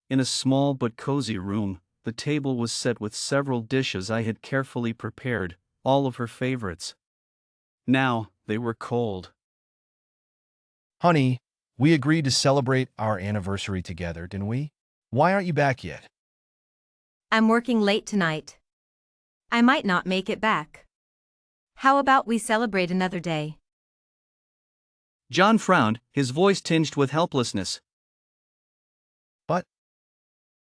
In a small but cozy room, the table was set with several dishes I had carefully prepared, all of her favorites. Now, they were cold. Honey, we agreed to celebrate our anniversary together, didn't we? Why aren't you back yet? I'm working late tonight. I might not make it back. How about we celebrate another day? John frowned, his voice tinged with helplessness. But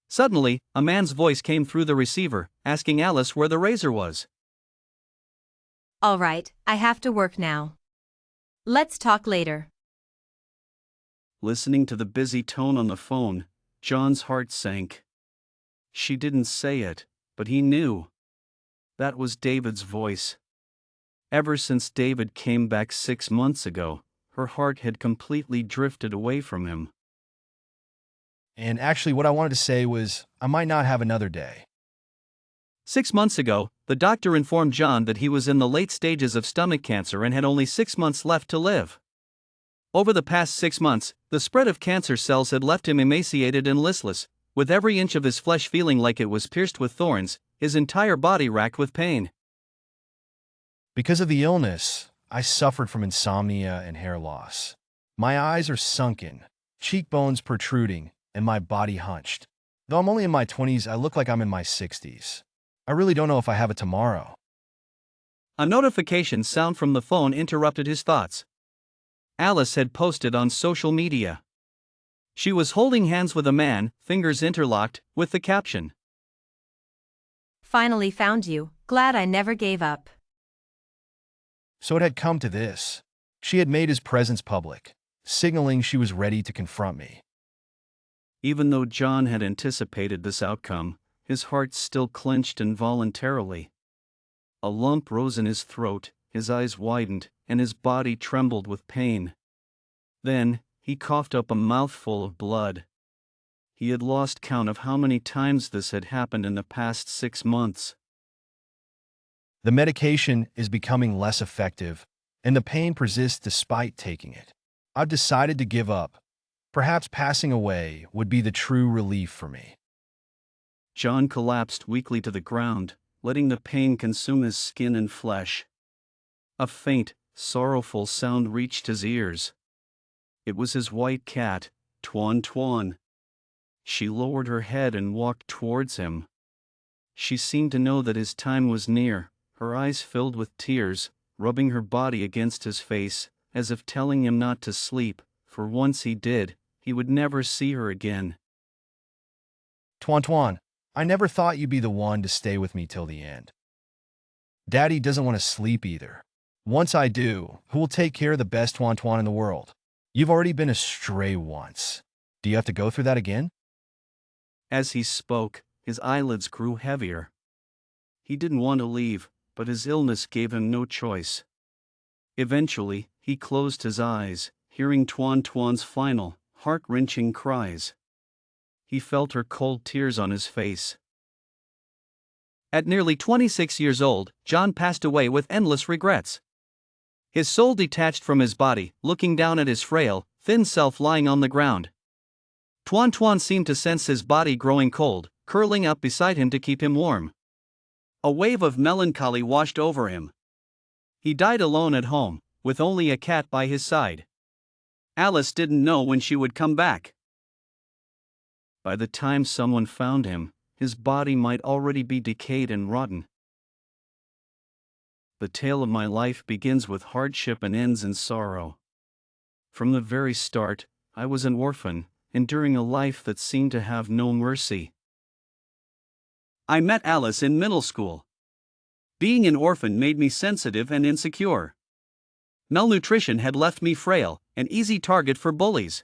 Suddenly, a man's voice came through the receiver, asking Alice where the razor was. All right, I have to work now. Let's talk later. Listening to the busy tone on the phone, John's heart sank. She didn't say it, but he knew. That was David's voice. Ever since David came back 6 months ago, her heart had completely drifted away from him. And actually, what I wanted to say was, I might not have another day. 6 months ago, the doctor informed John that he was in the late stages of stomach cancer and had only 6 months left to live. Over the past 6 months, the spread of cancer cells had left him emaciated and listless, with every inch of his flesh feeling like it was pierced with thorns, his entire body racked with pain. Because of the illness, I suffered from insomnia and hair loss. My eyes are sunken, cheekbones protruding, and my body hunched. Though I'm only in my 20s, I look like I'm in my 60s. I really don't know if I have it tomorrow. A notification sound from the phone interrupted his thoughts. Alice had posted on social media. She was holding hands with a man, fingers interlocked, with the caption, Finally found you, glad I never gave up. So it had come to this. She had made his presence public, signaling she was ready to confront me. Even though John had anticipated this outcome, his heart still clenched involuntarily. A lump rose in his throat, his eyes widened, and his body trembled with pain. Then, he coughed up a mouthful of blood. He had lost count of how many times this had happened in the past 6 months. The medication is becoming less effective, and the pain persists despite taking it. I've decided to give up. Perhaps passing away would be the true relief for me. John collapsed weakly to the ground, letting the pain consume his skin and flesh. A faint, sorrowful sound reached his ears. It was his white cat, Tuan Tuan. She lowered her head and walked towards him. She seemed to know that his time was near, her eyes filled with tears, rubbing her body against his face, as if telling him not to sleep, for once he did, he would never see her again. Tuan Tuan, I never thought you'd be the one to stay with me till the end. Daddy doesn't want to sleep either. Once I do, who will take care of the best Tuan Tuan in the world? You've already been a stray once. Do you have to go through that again? As he spoke, his eyelids grew heavier. He didn't want to leave, but his illness gave him no choice. Eventually, he closed his eyes, hearing Tuan Tuan's final, heart-wrenching cries. He felt her cold tears on his face. At nearly 26 years old, John passed away with endless regrets. His soul detached from his body, looking down at his frail, thin self lying on the ground. Tuan Tuan seemed to sense his body growing cold, curling up beside him to keep him warm. A wave of melancholy washed over him. He died alone at home, with only a cat by his side. Alice didn't know when she would come back. By the time someone found him, his body might already be decayed and rotten. The tale of my life begins with hardship and ends in sorrow. From the very start, I was an orphan, enduring a life that seemed to have no mercy. I met Alice in middle school. Being an orphan made me sensitive and insecure. Malnutrition had left me frail, an easy target for bullies.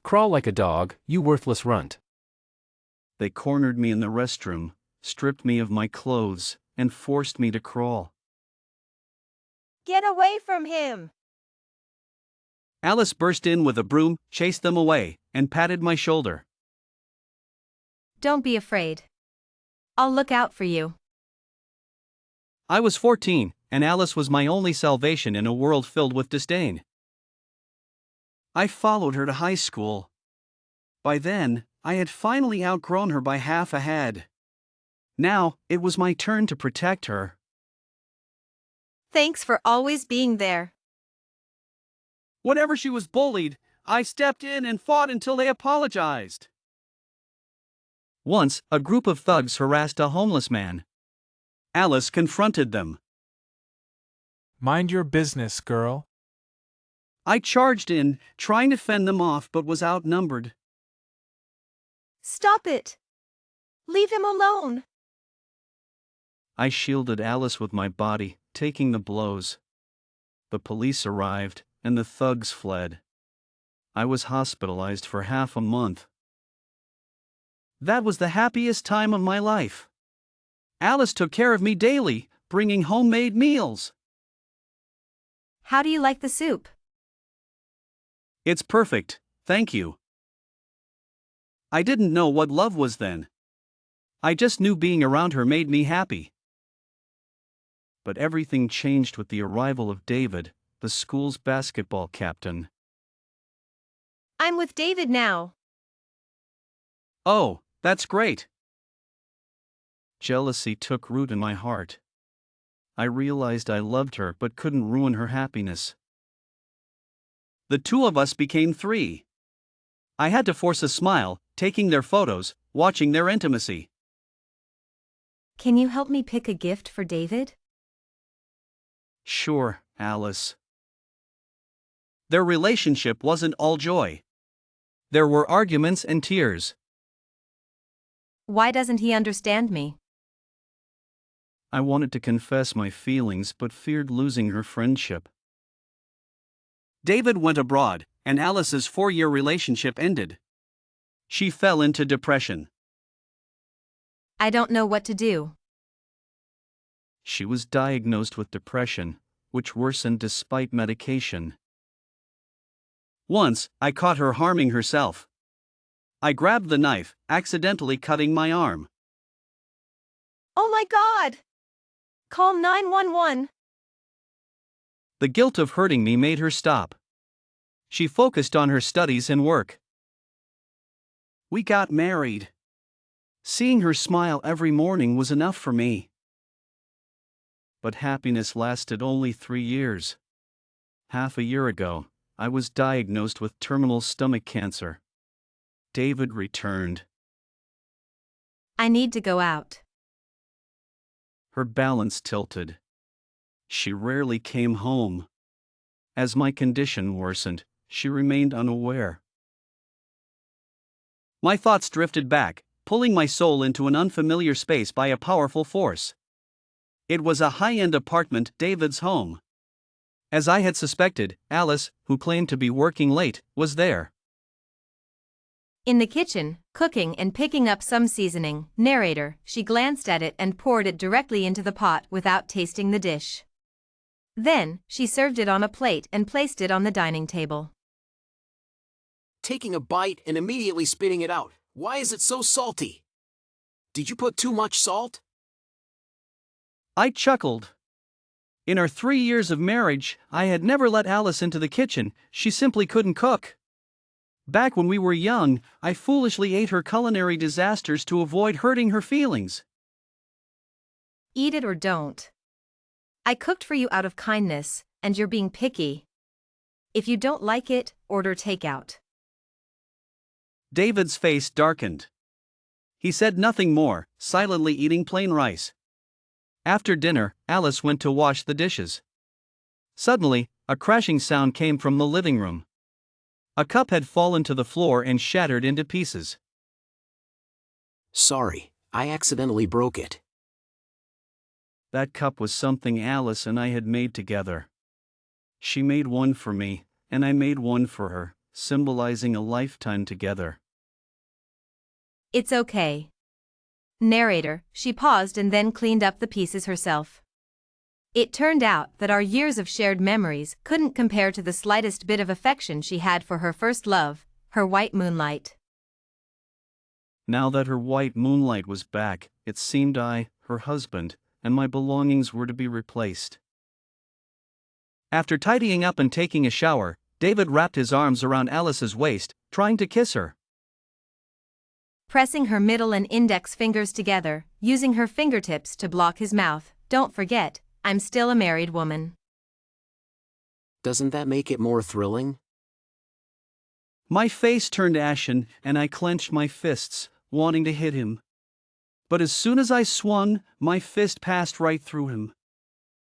Crawl like a dog, you worthless runt. They cornered me in the restroom, stripped me of my clothes, and forced me to crawl. Get away from him! Alice burst in with a broom, chased them away, and patted my shoulder. Don't be afraid. I'll look out for you. I was 14, and Alice was my only salvation in a world filled with disdain. I followed her to high school. By then, I had finally outgrown her by half a head. Now, it was my turn to protect her. Thanks for always being there. Whenever she was bullied, I stepped in and fought until they apologized. Once, a group of thugs harassed a homeless man. Alice confronted them. Mind your business, girl. I charged in, trying to fend them off but was outnumbered. Stop it! Leave him alone! I shielded Alice with my body, taking the blows. The police arrived, and the thugs fled. I was hospitalized for half a month. That was the happiest time of my life. Alice took care of me daily, bringing homemade meals. How do you like the soup? It's perfect, thank you. I didn't know what love was then. I just knew being around her made me happy. But everything changed with the arrival of David, the school's basketball captain. I'm with David now. Oh, that's great. Jealousy took root in my heart. I realized I loved her but couldn't ruin her happiness. The two of us became three. I had to force a smile, taking their photos, watching their intimacy. Can you help me pick a gift for David? Sure, Alice. Their relationship wasn't all joy. There were arguments and tears. Why doesn't he understand me? I wanted to confess my feelings but feared losing her friendship. David went abroad, and Alice's 4-year relationship ended. She fell into depression. I don't know what to do. She was diagnosed with depression, which worsened despite medication. Once, I caught her harming herself. I grabbed the knife, accidentally cutting my arm. Oh my God! Call 911. The guilt of hurting me made her stop. She focused on her studies and work. We got married. Seeing her smile every morning was enough for me. But happiness lasted only 3 years. Half a year ago, I was diagnosed with terminal stomach cancer. David returned. I need to go out. Her balance tilted. She rarely came home. As my condition worsened, she remained unaware. My thoughts drifted back, pulling my soul into an unfamiliar space by a powerful force. It was a high-end apartment, David's home. As I had suspected, Alice, who claimed to be working late, was there. In the kitchen, cooking and picking up some seasoning. Narrator, she glanced at it and poured it directly into the pot without tasting the dish. Then, she served it on a plate and placed it on the dining table. Taking a bite and immediately spitting it out. Why is it so salty? Did you put too much salt? I chuckled. In our 3 years of marriage, I had never let Alice into the kitchen, she simply couldn't cook. Back when we were young, I foolishly ate her culinary disasters to avoid hurting her feelings. Eat it or don't. I cooked for you out of kindness, and you're being picky. If you don't like it, order takeout. David's face darkened. He said nothing more, silently eating plain rice. After dinner, Alice went to wash the dishes. Suddenly, a crashing sound came from the living room. A cup had fallen to the floor and shattered into pieces. Sorry, I accidentally broke it. That cup was something Alice and I had made together. She made one for me, and I made one for her, symbolizing a lifetime together. It's okay. Narrator, she paused and then cleaned up the pieces herself. It turned out that our years of shared memories couldn't compare to the slightest bit of affection she had for her first love, her white moonlight. Now that her white moonlight was back, it seemed I, her husband, and my belongings were to be replaced. After tidying up and taking a shower, David wrapped his arms around Alice's waist, trying to kiss her. pressing her middle and index fingers together, using her fingertips to block his mouth. Don't forget, I'm still a married woman. Doesn't that make it more thrilling? My face turned ashen and I clenched my fists, wanting to hit him. But as soon as I swung, my fist passed right through him.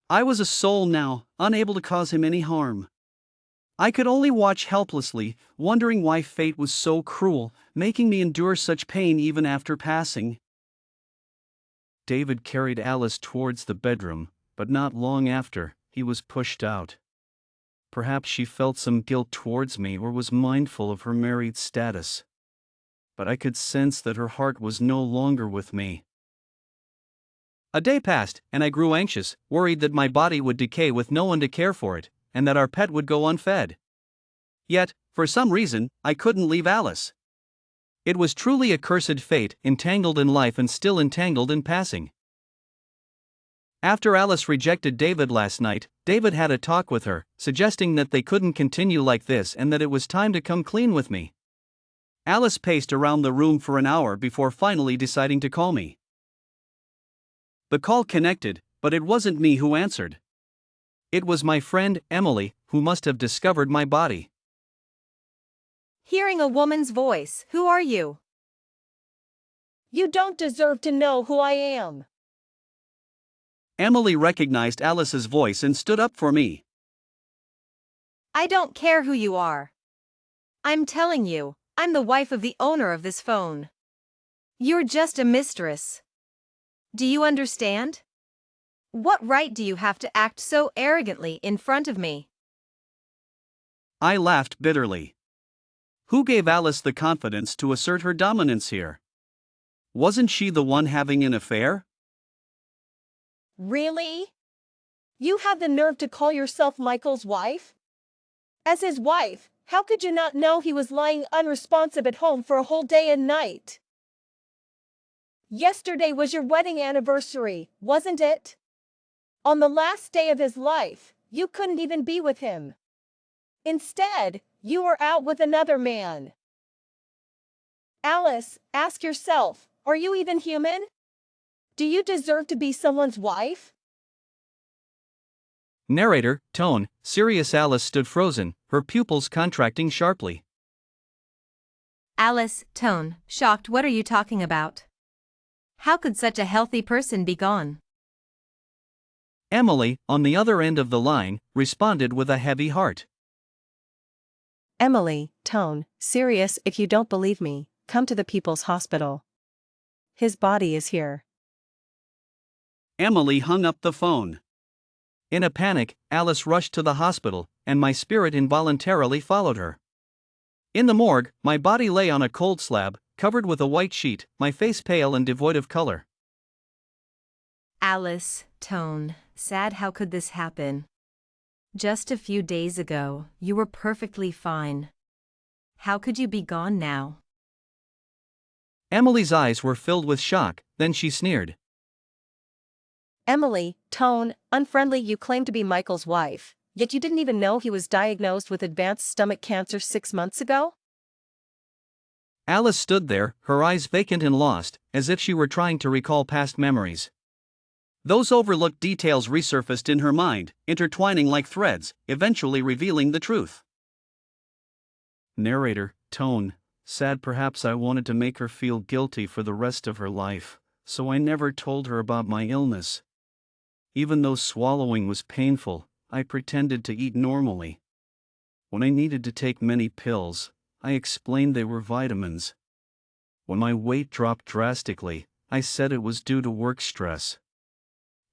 I was a soul now, unable to cause him any harm. I could only watch helplessly, wondering why fate was so cruel, making me endure such pain even after passing. David carried Alice towards the bedroom, but not long after, he was pushed out. Perhaps she felt some guilt towards me or was mindful of her married status. But I could sense that her heart was no longer with me. A day passed, and I grew anxious, worried that my body would decay with no one to care for it, and that our pet would go unfed. Yet, for some reason, I couldn't leave Alice. It was truly a cursed fate, entangled in life and still entangled in passing. After Alice rejected David last night, David had a talk with her, suggesting that they couldn't continue like this and that it was time to come clean with me. Alice paced around the room for an hour before finally deciding to call me. The call connected, but it wasn't me who answered. It was my friend, Emily, who must have discovered my body. Hearing a woman's voice, who are you? You don't deserve to know who I am. Emily recognized Alice's voice and stood up for me. I don't care who you are. I'm telling you, I'm the wife of the owner of this phone. You're just a mistress. Do you understand? What right do you have to act so arrogantly in front of me? I laughed bitterly. Who gave Alice the confidence to assert her dominance here? Wasn't she the one having an affair? Really? You have the nerve to call yourself Michael's wife? As his wife, how could you not know he was lying unresponsive at home for a whole day and night? Yesterday was your wedding anniversary, wasn't it? On the last day of his life, you couldn't even be with him. Instead, you were out with another man. Alice, ask yourself, are you even human? Do you deserve to be someone's wife? Narrator, tone, serious. Alice stood frozen, her pupils contracting sharply. Alice, tone, shocked. What are you talking about? How could such a healthy person be gone? Emily, on the other end of the line, responded with a heavy heart. Emily, tone, serious. If you don't believe me, come to the People's Hospital. His body is here. Emily hung up the phone. In a panic, Alice rushed to the hospital, and my spirit involuntarily followed her. In the morgue, my body lay on a cold slab, covered with a white sheet, my face pale and devoid of color. Alice, tone, sad. How could this happen? Just a few days ago, you were perfectly fine. How could you be gone now? Emily's eyes were filled with shock, then she sneered. Emily, tone, unfriendly. You claim to be Michael's wife, yet you didn't even know he was diagnosed with advanced stomach cancer 6 months ago? Alice stood there, her eyes vacant and lost, as if she were trying to recall past memories. Those overlooked details resurfaced in her mind, intertwining like threads, eventually revealing the truth. Narrator, tone, sad. Perhaps I wanted to make her feel guilty for the rest of her life, so I never told her about my illness. Even though swallowing was painful, I pretended to eat normally. When I needed to take many pills, I explained they were vitamins. When my weight dropped drastically, I said it was due to work stress.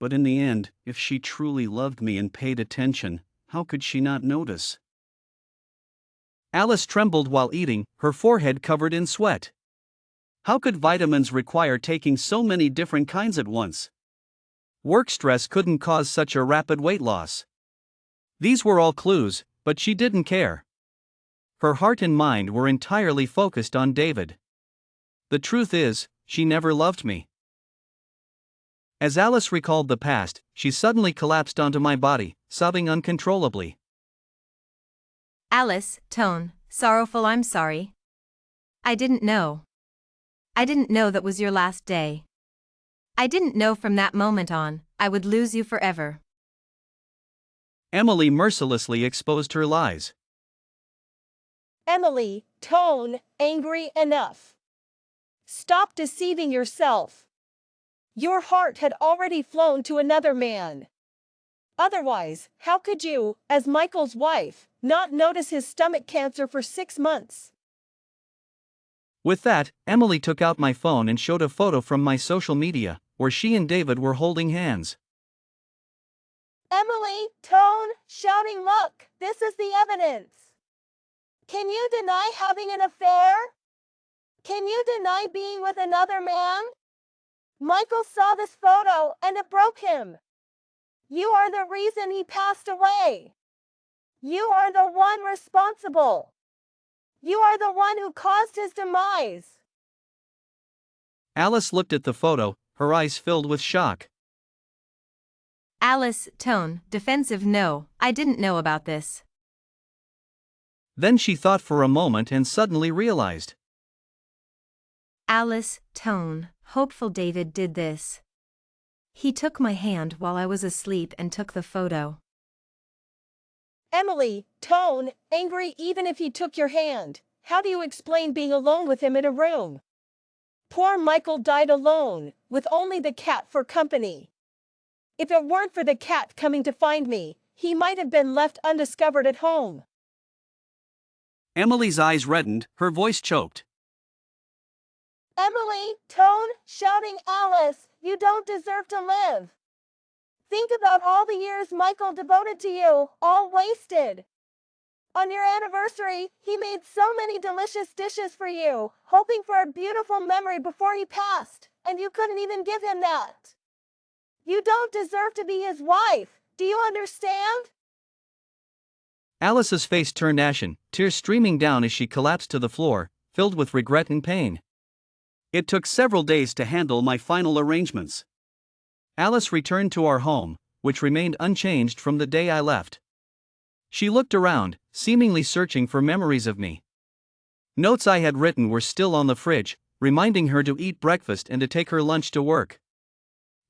But in the end, if she truly loved me and paid attention, how could she not notice? Alice trembled while eating, her forehead covered in sweat. How could vitamins require taking so many different kinds at once? Work stress couldn't cause such a rapid weight loss. These were all clues, but she didn't care. Her heart and mind were entirely focused on David. The truth is, she never loved me. As Alice recalled the past, she suddenly collapsed onto my body, sobbing uncontrollably. Alice, tone, sorrowful. I'm sorry. I didn't know. I didn't know that was your last day. I didn't know from that moment on, I would lose you forever. Emily mercilessly exposed her lies. Emily, tone, angry enough. Stop deceiving yourself. Your heart had already flown to another man. Otherwise, how could you, as Michael's wife, not notice his stomach cancer for 6 months? With that, Emily took out my phone and showed a photo from my social media, where she and David were holding hands. Emily, tone, shouting, look, this is the evidence. Can you deny having an affair? Can you deny being with another man? Michael saw this photo and it broke him. You are the reason he passed away. You are the one responsible. You are the one who caused his demise. Alice looked at the photo, her eyes filled with shock. Alice, tone, defensive. No, I didn't know about this. Then she thought for a moment and suddenly realized. Alice, tone, hopeful. David did this. He took my hand while I was asleep and took the photo. Emily, tone, angry. Even if he took your hand, how do you explain being alone with him in a room? Poor Michael died alone, with only the cat for company. If it weren't for the cat coming to find me, he might have been left undiscovered at home. Emily's eyes reddened, her voice choked. Emily, tone, shouting, Alice, you don't deserve to live. Think about all the years Michael devoted to you, all wasted. On your anniversary, he made so many delicious dishes for you, hoping for a beautiful memory before he passed, and you couldn't even give him that. You don't deserve to be his wife, do you understand? Alice's face turned ashen, tears streaming down as she collapsed to the floor, filled with regret and pain. It took several days to handle my final arrangements. Alice returned to our home, which remained unchanged from the day I left. She looked around, seemingly searching for memories of me. Notes I had written were still on the fridge, reminding her to eat breakfast and to take her lunch to work.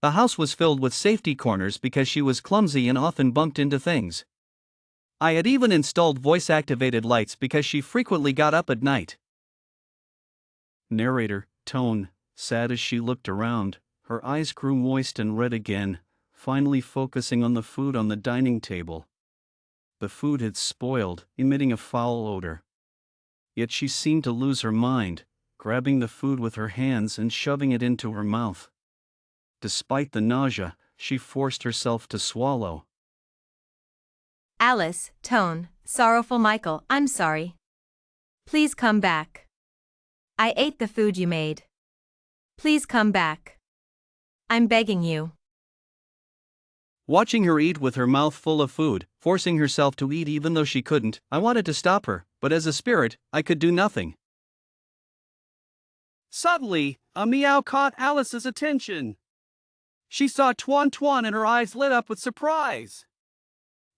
The house was filled with safety corners because she was clumsy and often bumped into things. I had even installed voice-activated lights because she frequently got up at night. Narrator, tone, sad as she looked around, her eyes grew moist and red again, finally focusing on the food on the dining table. The food had spoiled, emitting a foul odor. Yet she seemed to lose her mind, grabbing the food with her hands and shoving it into her mouth. Despite the nausea, she forced herself to swallow. Alice, tone, sorrowful. Michael, I'm sorry. Please come back. I ate the food you made. Please come back. I'm begging you. Watching her eat with her mouth full of food, forcing herself to eat even though she couldn't, I wanted to stop her, but as a spirit, I could do nothing. Suddenly, a meow caught Alice's attention. She saw Tuan Tuan and her eyes lit up with surprise.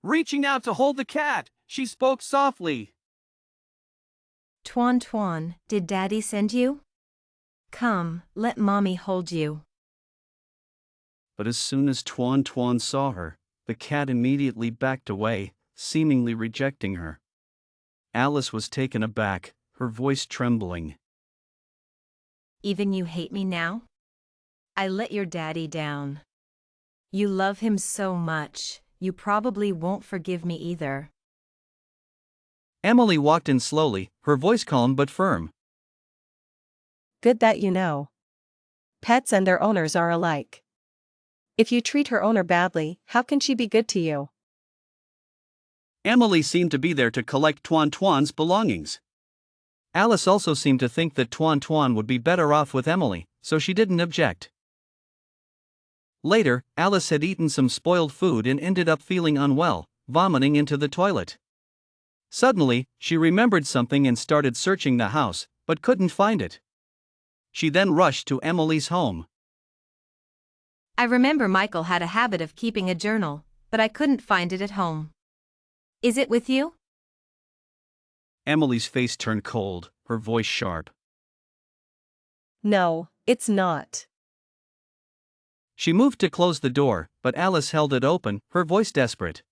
Reaching out to hold the cat, she spoke softly. Tuan Tuan, did Daddy send you? Come, let Mommy hold you. But as soon as Tuan Tuan saw her, the cat immediately backed away, seemingly rejecting her. Alice was taken aback, her voice trembling. Even you hate me now? I let your daddy down. You love him so much, you probably won't forgive me either. Emily walked in slowly, her voice calm but firm. Good that you know. Pets and their owners are alike. If you treat her owner badly, how can she be good to you? Emily seemed to be there to collect Tuan Tuan's belongings. Alice also seemed to think that Tuan Tuan would be better off with Emily, so she didn't object. Later, Alice had eaten some spoiled food and ended up feeling unwell, vomiting into the toilet. Suddenly, she remembered something and started searching the house, but couldn't find it. She then rushed to Emily's home. I remember Michael had a habit of keeping a journal, but I couldn't find it at home. Is it with you? Emily's face turned cold, her voice sharp. No, it's not. She moved to close the door, but Alice held it open, her voice desperate.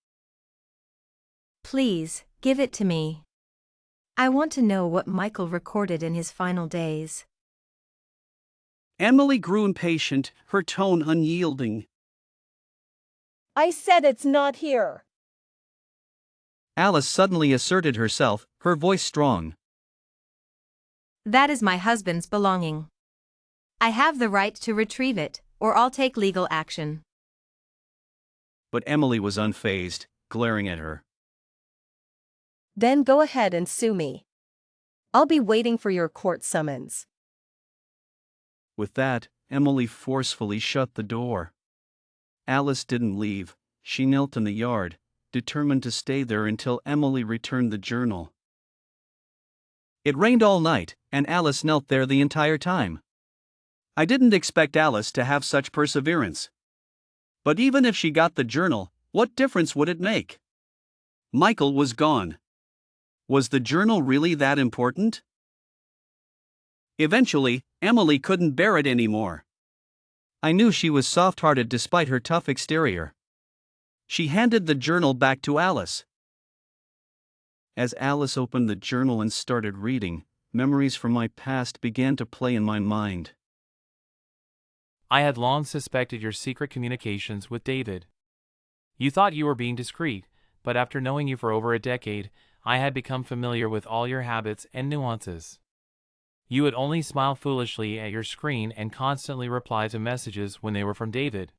Please, give it to me. I want to know what Michael recorded in his final days. Emily grew impatient, her tone unyielding. I said it's not here. Alice suddenly asserted herself, her voice strong. That is my husband's belonging. I have the right to retrieve it, or I'll take legal action. But Emily was unfazed, glaring at her. Then go ahead and sue me. I'll be waiting for your court summons. With that, Emily forcefully shut the door. Alice didn't leave, she knelt in the yard, determined to stay there until Emily returned the journal. It rained all night, and Alice knelt there the entire time. I didn't expect Alice to have such perseverance. But even if she got the journal, what difference would it make? Michael was gone. Was the journal really that important? Eventually, Emily couldn't bear it anymore. I knew she was soft-hearted despite her tough exterior. She handed the journal back to Alice. As Alice opened the journal and started reading, memories from my past began to play in my mind. I had long suspected your secret communications with David. You thought you were being discreet, but after knowing you for over a decade, I had become familiar with all your habits and nuances. You would only smile foolishly at your screen and constantly reply to messages when they were from David.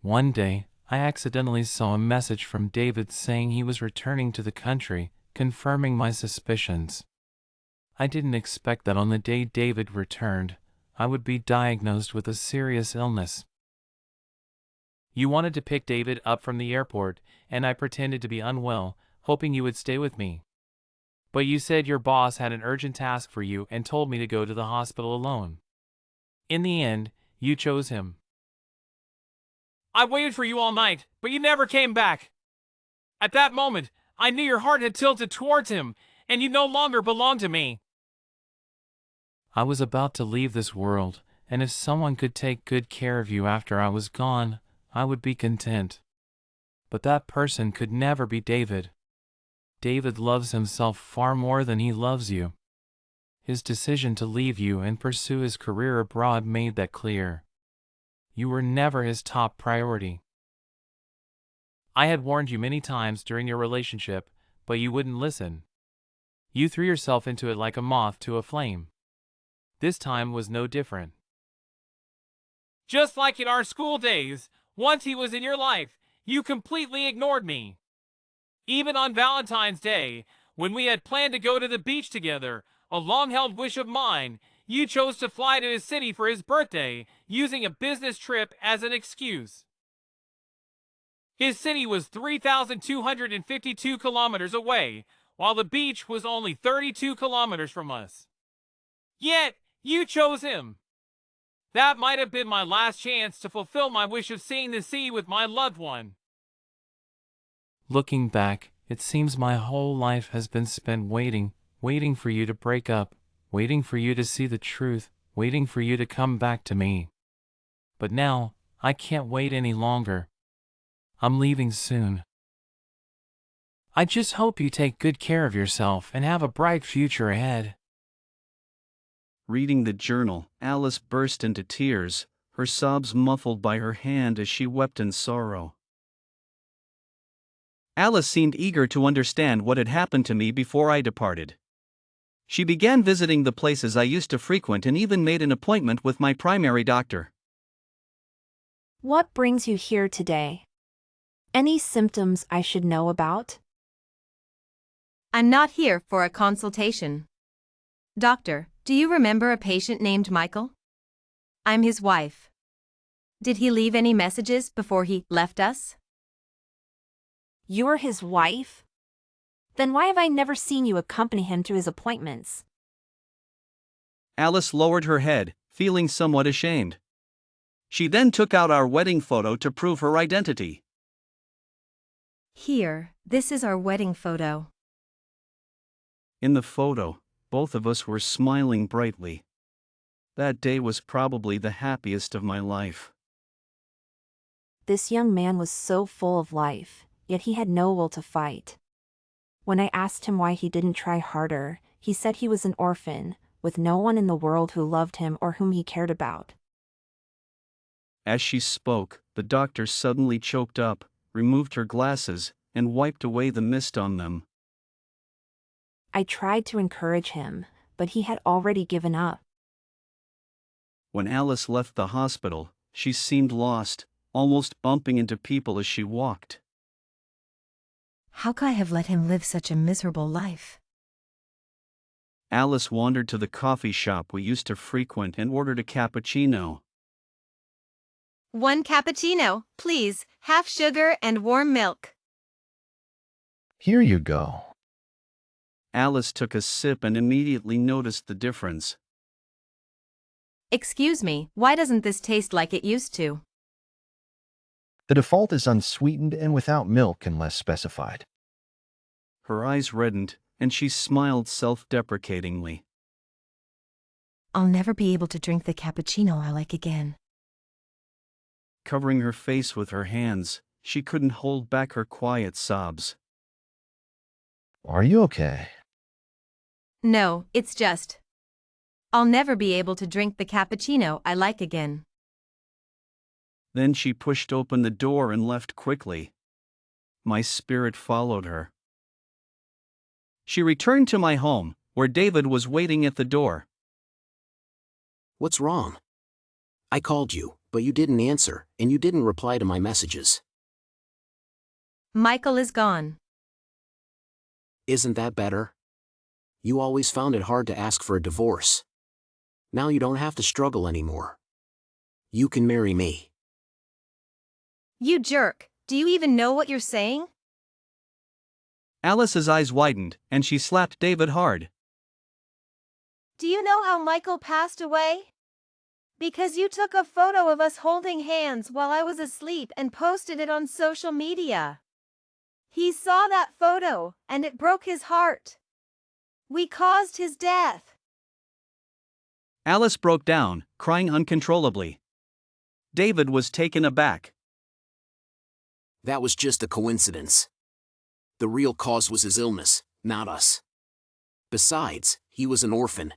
One day, I accidentally saw a message from David saying he was returning to the country, confirming my suspicions. I didn't expect that on the day David returned, I would be diagnosed with a serious illness. You wanted to pick David up from the airport, and I pretended to be unwell, hoping you would stay with me. But you said your boss had an urgent task for you and told me to go to the hospital alone. In the end, you chose him. I waited for you all night, but you never came back. At that moment, I knew your heart had tilted towards him, and you no longer belonged to me. I was about to leave this world, and if someone could take good care of you after I was gone, I would be content. But that person could never be David. David loves himself far more than he loves you. His decision to leave you and pursue his career abroad made that clear. You were never his top priority. I had warned you many times during your relationship, but you wouldn't listen. You threw yourself into it like a moth to a flame. This time was no different. Just like in our school days, once he was in your life, you completely ignored me. Even on Valentine's Day, when we had planned to go to the beach together, a long-held wish of mine, you chose to fly to his city for his birthday, using a business trip as an excuse. His city was 3,252 kilometers away, while the beach was only 32 kilometers from us. Yet, you chose him. That might have been my last chance to fulfill my wish of seeing the sea with my loved one. Looking back, it seems my whole life has been spent waiting for you to break up, waiting for you to see the truth, waiting for you to come back to me. But now, I can't wait any longer. I'm leaving soon. I just hope you take good care of yourself and have a bright future ahead. Reading the journal, Alice burst into tears, her sobs muffled by her hand as she wept in sorrow. Alice seemed eager to understand what had happened to me before I departed. She began visiting the places I used to frequent and even made an appointment with my primary doctor. What brings you here today? Any symptoms I should know about? I'm not here for a consultation. Doctor, do you remember a patient named Michael? I'm his wife. Did he leave any messages before he left us? You're his wife? Then why have I never seen you accompany him to his appointments? Alice lowered her head, feeling somewhat ashamed. She then took out our wedding photo to prove her identity. Here, this is our wedding photo. In the photo, both of us were smiling brightly. That day was probably the happiest of my life. This young man was so full of life, yet he had no will to fight. When I asked him why he didn't try harder, he said he was an orphan, with no one in the world who loved him or whom he cared about. As she spoke, the doctor suddenly choked up, removed her glasses, and wiped away the mist on them. I tried to encourage him, but he had already given up. When Alice left the hospital, she seemed lost, almost bumping into people as she walked. How could I have let him live such a miserable life? Alice wandered to the coffee shop we used to frequent and ordered a cappuccino. 1 cappuccino, please, half sugar and warm milk. Here you go. Alice took a sip and immediately noticed the difference. Excuse me, why doesn't this taste like it used to? The default is unsweetened and without milk unless specified. Her eyes reddened, and she smiled self-deprecatingly. I'll never be able to drink the cappuccino I like again. Covering her face with her hands, she couldn't hold back her quiet sobs. Are you okay? No, it's just. I'll never be able to drink the cappuccino I like again. Then she pushed open the door and left quickly. My spirit followed her. She returned to my home, where David was waiting at the door. What's wrong? I called you, but you didn't answer, and you didn't reply to my messages. Michael is gone. Isn't that better? You always found it hard to ask for a divorce. Now you don't have to struggle anymore. You can marry me. You jerk, do you even know what you're saying? Alice's eyes widened, and she slapped David hard. Do you know how Michael passed away? Because you took a photo of us holding hands while I was asleep and posted it on social media. He saw that photo, and it broke his heart. We caused his death. Alice broke down, crying uncontrollably. David was taken aback. That was just a coincidence. The real cause was his illness, not us. Besides, he was an orphan.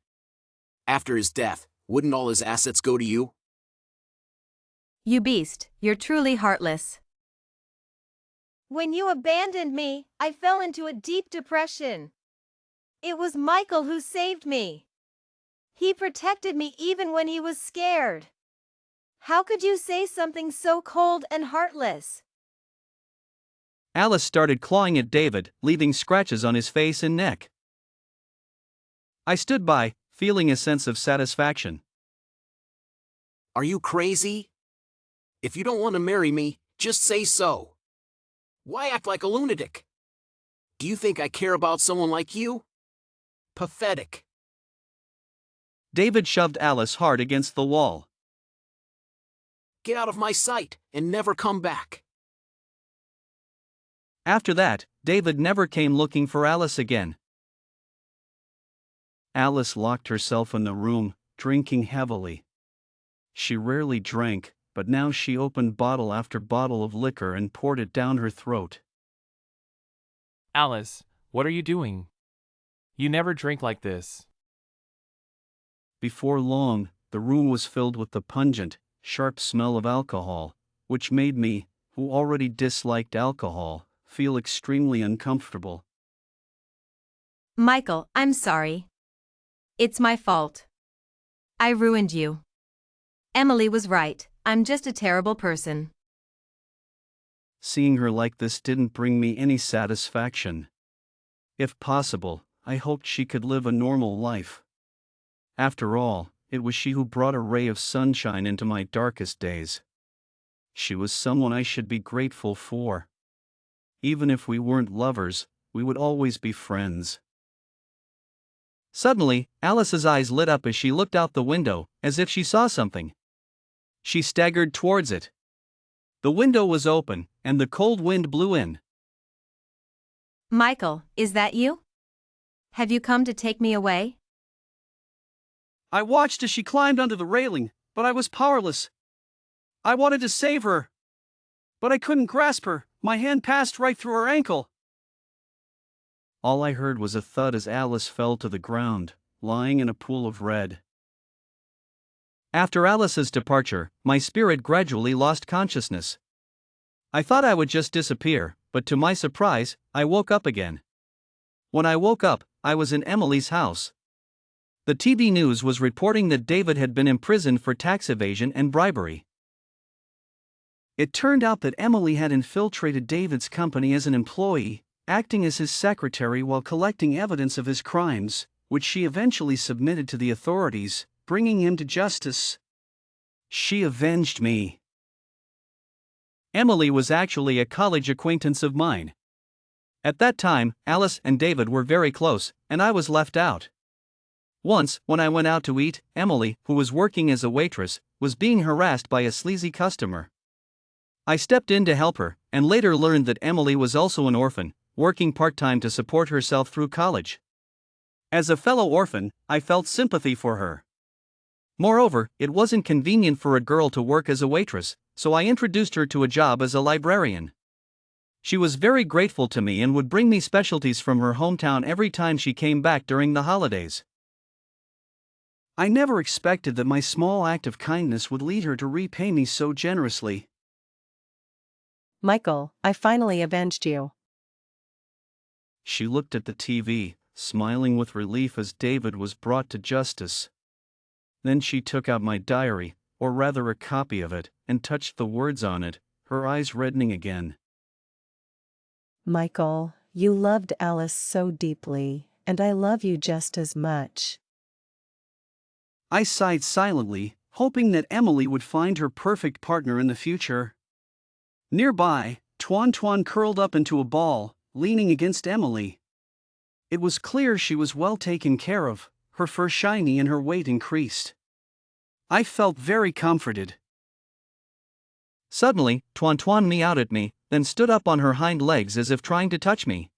After his death, wouldn't all his assets go to you? You beast, you're truly heartless. When you abandoned me, I fell into a deep depression. It was Michael who saved me. He protected me even when he was scared. How could you say something so cold and heartless? Alice started clawing at David, leaving scratches on his face and neck. I stood by, feeling a sense of satisfaction. Are you crazy? If you don't want to marry me, just say so. Why act like a lunatic? Do you think I care about someone like you? Pathetic. David shoved Alice hard against the wall. Get out of my sight and never come back. After that, David never came looking for Alice again. Alice locked herself in the room, drinking heavily. She rarely drank, but now she opened bottle after bottle of liquor and poured it down her throat. Alice, what are you doing? You never drink like this. Before long, the room was filled with the pungent, sharp smell of alcohol, which made me, who already disliked alcohol, feel extremely uncomfortable. Michael, I'm sorry. It's my fault. I ruined you. Emily was right, I'm just a terrible person. Seeing her like this didn't bring me any satisfaction. If possible, I hoped she could live a normal life. After all, it was she who brought a ray of sunshine into my darkest days. She was someone I should be grateful for. Even if we weren't lovers, we would always be friends. Suddenly, Alice's eyes lit up as she looked out the window, as if she saw something. She staggered towards it. The window was open, and the cold wind blew in. Michael, is that you? Have you come to take me away? I watched as she climbed under the railing, but I was powerless. I wanted to save her, but I couldn't grasp her. My hand passed right through her ankle. All I heard was a thud as Alice fell to the ground, lying in a pool of red. After Alice's departure, my spirit gradually lost consciousness. I thought I would just disappear, but to my surprise, I woke up again. When I woke up, I was in Emily's house. The TV news was reporting that David had been imprisoned for tax evasion and bribery. It turned out that Emily had infiltrated David's company as an employee, acting as his secretary while collecting evidence of his crimes, which she eventually submitted to the authorities, bringing him to justice. She avenged me. Emily was actually a college acquaintance of mine. At that time, Alice and David were very close, and I was left out. Once, when I went out to eat, Emily, who was working as a waitress, was being harassed by a sleazy customer. I stepped in to help her, and later learned that Emily was also an orphan, working part-time to support herself through college. As a fellow orphan, I felt sympathy for her. Moreover, it wasn't convenient for a girl to work as a waitress, so I introduced her to a job as a librarian. She was very grateful to me and would bring me specialties from her hometown every time she came back during the holidays. I never expected that my small act of kindness would lead her to repay me so generously. Michael, I finally avenged you. She looked at the TV, smiling with relief as David was brought to justice. Then she took out my diary, or rather a copy of it, and touched the words on it, her eyes reddening again. Michael, you loved Alice so deeply, and I love you just as much. I sighed silently, hoping that Emily would find her perfect partner in the future. Nearby, Tuan curled up into a ball, leaning against Emily. It was clear she was well taken care of, her fur shiny and her weight increased. I felt very comforted. Suddenly, Tuan meowed at me, then stood up on her hind legs as if trying to touch me.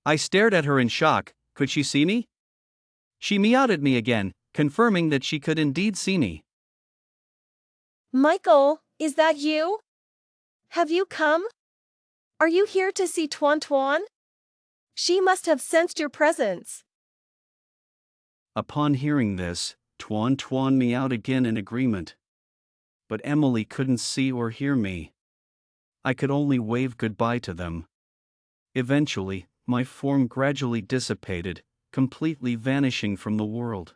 I stared at her in shock. Could she see me? She meowed at me again, confirming that she could indeed see me. Michael, is that you? Have you come? Are you here to see Tuan? She must have sensed your presence. Upon hearing this, Tuan meowed again in agreement. But Emily couldn't see or hear me. I could only wave goodbye to them. Eventually, my form gradually dissipated, completely vanishing from the world.